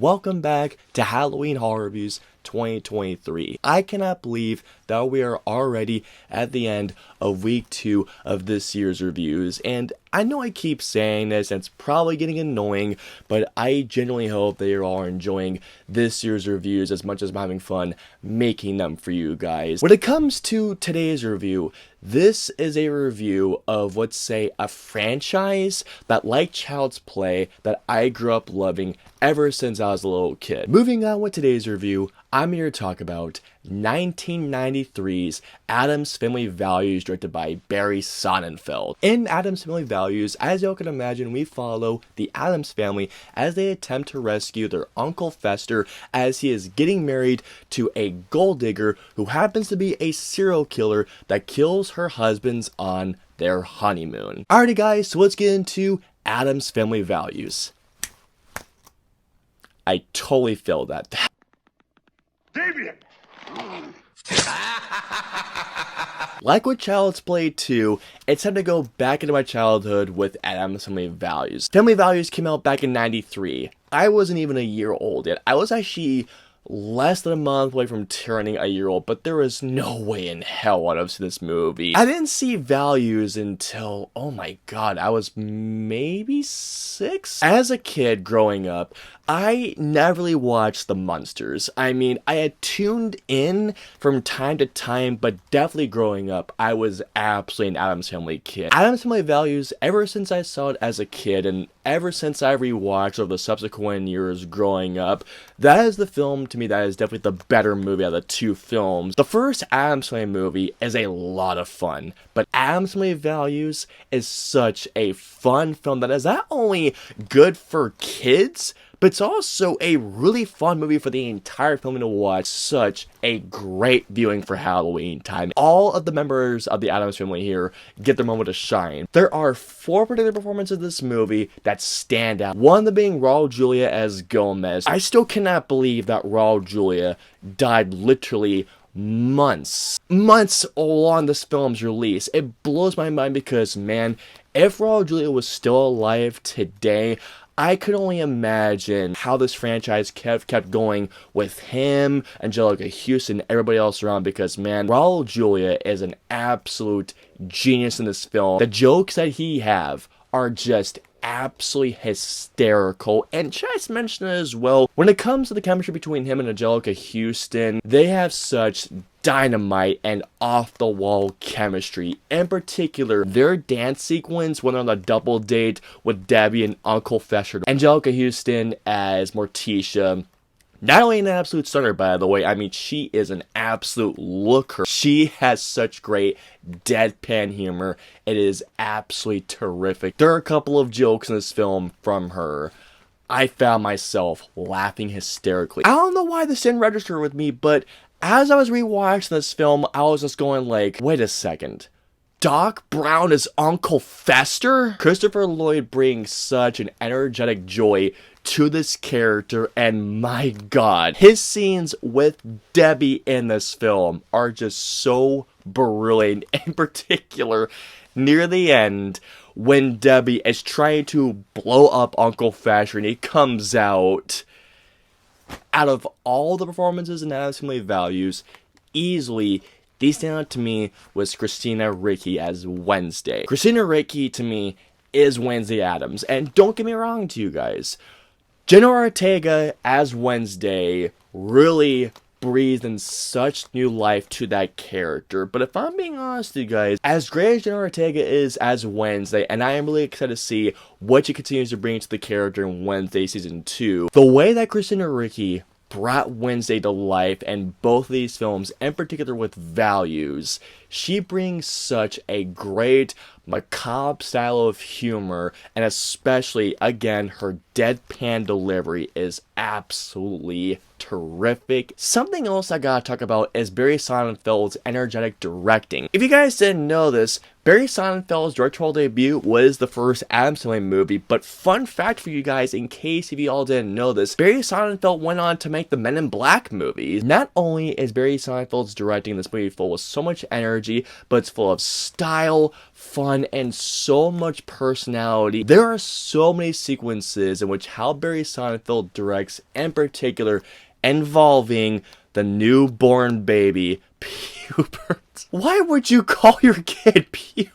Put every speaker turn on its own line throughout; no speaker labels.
welcome back to Halloween Horror Reviews 2023. I cannot believe that we are already at the end of week 2 of this year's reviews, and I know I keep saying this and it's probably getting annoying, but I genuinely hope that you're all enjoying this year's reviews as much as I'm having fun making them for you guys. When it comes to today's review, this is a review of, let's say, a franchise that, like Child's Play, that I grew up loving ever since I was a little kid. Moving on with today's review, I'm here to talk about 1993's ADDAMS Family Values, directed by Barry Sonnenfeld. In ADDAMS Family Values, as y'all can imagine, we follow the Addams family as they attempt to rescue their Uncle Fester as he is getting married to a gold digger who happens to be a serial killer that kills her husbands on their honeymoon. Alrighty guys, so let's get into ADDAMS Family Values. I totally failed that. Damien! Like with Child's Play 2, it's time to go back into my childhood with ADDAMS Family Values. Family Values came out back in '93. I wasn't even a year old yet. I was actually less than a month away from turning a year old, but there was no way in hell I would have seen this movie. I didn't see Values until, oh my god, I was maybe 6? As a kid growing up, I never really watched the Munsters. I mean, I had tuned in from time to time, but definitely growing up, I was absolutely an Addams Family kid. Addams Family Values, ever since I saw it as a kid, and ever since I rewatched over the subsequent years growing up, that is the film to me that is definitely the better movie out of the two films. The first Addams Family movie is a lot of fun, but Addams Family Values is such a fun film that is not only good for kids, but it's also a really fun movie for the entire family to watch. Such a great viewing for Halloween time. All of the members of the Addams family here get their moment to shine. There are 4 particular performances in this movie that stand out. One of them being Raul Julia as Gomez. I still cannot believe that Raul Julia died literally months along this film's release. It blows my mind because, man, if Raul Julia was still alive today, I could only imagine how this franchise kept going with him, Angelica Houston, everybody else around, because, man, Raul Julia is an absolute genius in this film. The jokes that he have are just absolutely hysterical, and should I mention it as well, when it comes to the chemistry between him and Angelica Houston, they have such dynamite and off-the-wall chemistry. In particular, their dance sequence when on a double date with Debbie and Uncle Fester. Angelica Houston as Morticia, not only an absolute stunner, by the way, I mean, she is an absolute looker. She has such great deadpan humor. It is absolutely terrific. There are a couple of jokes in this film from her. I found myself laughing hysterically. I don't know why this didn't register with me, but as I was rewatching this film, I was just going like, wait a second. Doc Brown is Uncle Fester? Christopher Lloyd brings such an energetic joy to this character, and my god, his scenes with Debbie in this film are just so brilliant. In particular, near the end, when Debbie is trying to blow up Uncle Fester and he comes out of all the performances in Addams Family Values, easily the standout to me was Christina Ricci as Wednesday. Christina Ricci, to me, is Wednesday Addams. And don't get me wrong to you guys, Jenna Ortega as Wednesday really breathed in such new life to that character. But if I'm being honest with you guys, as great as Jenna Ortega is as Wednesday, and I am really excited to see what she continues to bring to the character in Wednesday Season 2, the way that Christina Ricci brought Wednesday to life in both of these films, in particular with Values, she brings such a great macabre style of humor, and especially, again, her deadpan delivery is absolutely terrific. Something else I gotta talk about is Barry Sonnenfeld's energetic directing. If you guys didn't know this, Barry Sonnenfeld's directorial debut was the first Addams Family movie, but fun fact for you guys, in case if you all didn't know this, Barry Sonnenfeld went on to make the Men in Black movies. Not only is Barry Sonnenfeld's directing this movie full with so much energy energy, but it's full of style, fun, and so much personality. There are so many sequences in which how Barry Sonnenfeld directs, in particular, involving the newborn baby, Pubert. Why would you call your kid Pubert?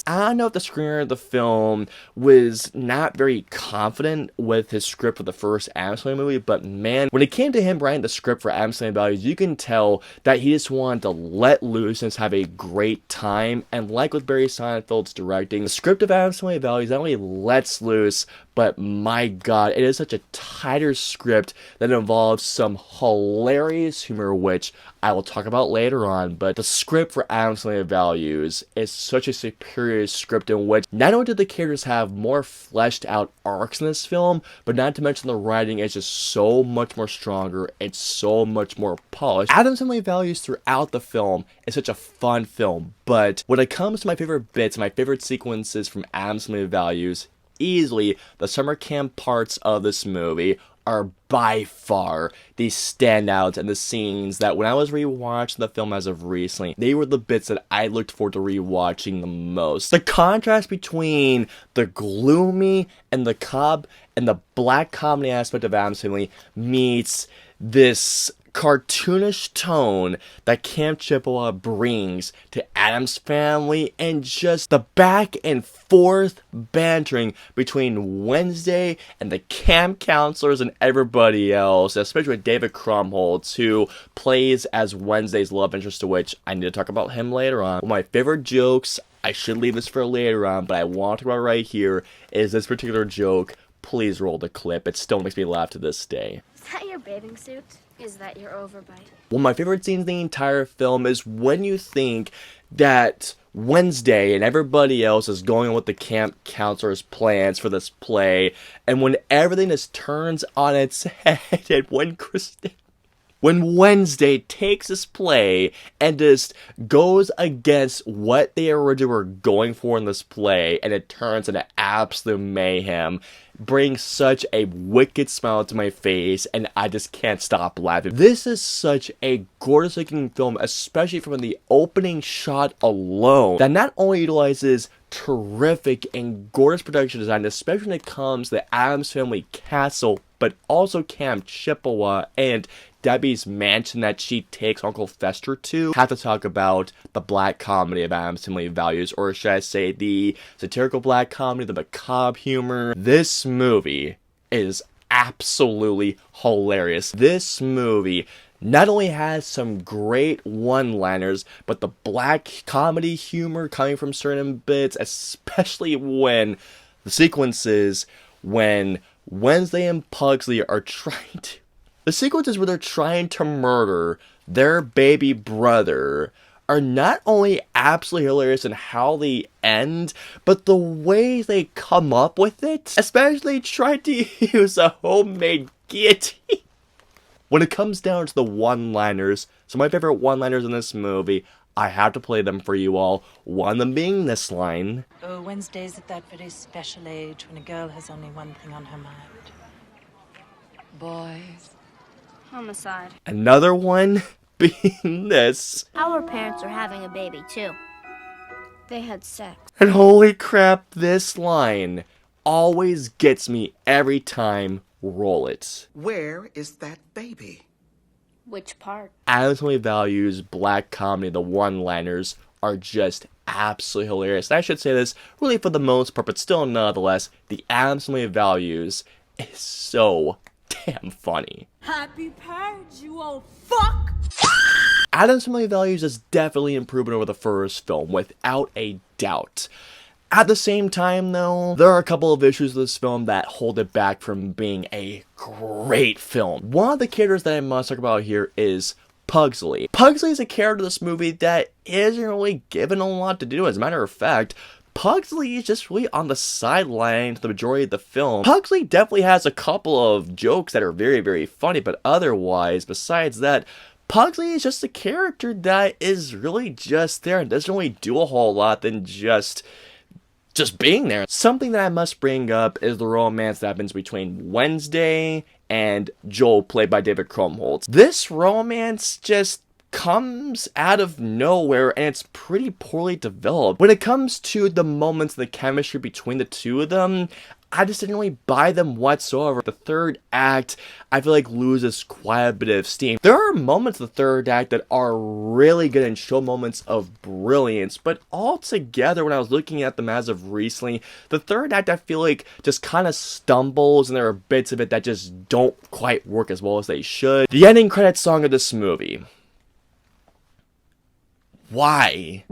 I don't know if the screenwriter of the film was not very confident with his script for the first Addams Family movie, but man, when it came to him writing the script for Addams Family Values, you can tell that he just wanted to let loose and have a great time. And like with Barry Sonnenfeld's directing, the script of Addams Family Values not only lets loose, but my god, it is such a tighter script that involves some hilarious humor, which I will talk about later on. But the script for Addams Family Values is such a superior script in which not only do the characters have more fleshed out arcs in this film, but not to mention the writing is just so much more stronger and so much more polished. Addams Family Values throughout the film is such a fun film, but when it comes to my favorite bits, my favorite sequences from Addams Family Values, easily the summer camp parts of this movie are by far the standouts and the scenes that when I was rewatching the film as of recently, they were the bits that I looked forward to rewatching the most. The contrast between the gloomy and the black comedy aspect of Addams Family meets this cartoonish tone that Camp Chippewa brings to Addams Family, and just the back and forth bantering between Wednesday and the camp counselors and everybody else, especially with David Krumholtz, who plays as Wednesday's love interest, to which I need to talk about him later on. One of my favorite jokes, I should leave this for later on, but I want to talk about right here, is this particular joke. Please roll the clip. It still makes me laugh to this day.
Is that your bathing suit? Is that your overbite?
One of my favorite scenes in the entire film is when you think that Wednesday and everybody else is going on with the camp counselor's plans for this play, and when everything just turns on its head, and when Wednesday takes this play and just goes against what they originally were going for in this play, and it turns into absolute mayhem, brings such a wicked smile to my face, and I just can't stop laughing. This is such a gorgeous looking film, especially from the opening shot alone, that not only utilizes terrific and gorgeous production design, especially when it comes to the Addams Family castle, but also Camp Chippewa and Debbie's mansion that she takes Uncle Fester to. Have to talk about the black comedy of Addams Family Values, or should I say the satirical black comedy, the macabre humor. This movie is absolutely hilarious. This movie not only has some great one-liners, but the black comedy humor coming from certain bits, especially when the sequences when Wednesday and Pugsley are trying to... The sequences where they're trying to murder their baby brother are not only absolutely hilarious in how they end, but the way they come up with it, especially trying to use a homemade guillotine. When it comes down to the one-liners, some of my favorite one-liners in this movie, I have to play them for you all. One of them being this line.
Oh, Wednesday's at that very special age when a girl has only one thing on her mind. Boys.
Homicide.
Another one being this.
Our parents are having a baby, too. They had sex.
And holy crap, this line always gets me every time. Roll it.
Where is that baby?
Which part?
Addams Family Values, black comedy, the one-liners are just absolutely hilarious. And I should say this really for the most part, but still nonetheless, the Addams Family Values is so damn funny.
Happy parents, you old fuck!
Addams Family Values is definitely an improvement over the first film, without a doubt. At the same time, though, there are a couple of issues with this film that hold it back from being a great film. One of the characters that I must talk about here is Pugsley. Pugsley is a character in this movie that isn't really given a lot to do. As a matter of fact, Pugsley is just really on the sideline for the majority of the film. Pugsley definitely has a couple of jokes that are very, very funny, but otherwise, besides that, Pugsley is just a character that is really just there and doesn't really do a whole lot than just being there. Something that I must bring up is the romance that happens between Wednesday and Joel, played by David Krumholtz. This romance just comes out of nowhere and it's pretty poorly developed. When it comes to the moments, the chemistry between the two of them, I just didn't really buy them whatsoever. The third act, I feel like, loses quite a bit of steam. There are moments in the third act that are really good and show moments of brilliance, but altogether, when I was looking at them as of recently, the third act, I feel like, just kind of stumbles, and there are bits of it that just don't quite work as well as they should. The ending credits song of this movie. Why?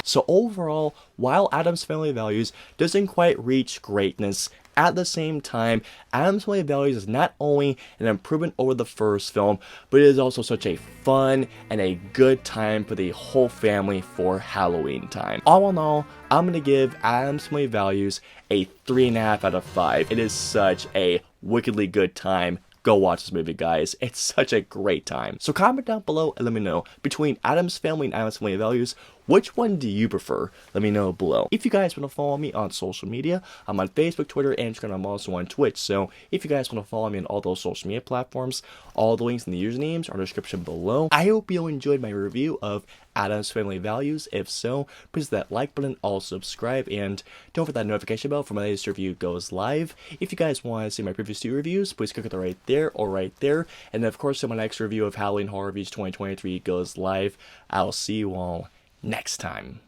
So overall, while Addams Family Values doesn't quite reach greatness, at the same time, Addams Family Values is not only an improvement over the first film, but it is also such a fun and a good time for the whole family for Halloween time. All in all, I'm going to give Addams Family Values a 3.5 out of 5. It is such a wickedly good time. Go watch this movie, guys. It's such a great time. So comment down below and let me know, between Addams Family and Addams Family Values, which one do you prefer? Let me know below. If you guys want to follow me on social media, I'm on Facebook, Twitter, and Instagram. I'm also on Twitch. So if you guys want to follow me on all those social media platforms, all the links and the usernames are in the description below. I hope you enjoyed my review of Addams Family Values. If so, please hit that like button, also subscribe, and don't forget that notification bell for my latest review goes live. If you guys want to see my previous 2 reviews, please click it right there or right there. And of course, when my next review of Halloween Horror Reviews 2023 goes live, I'll see you all next time.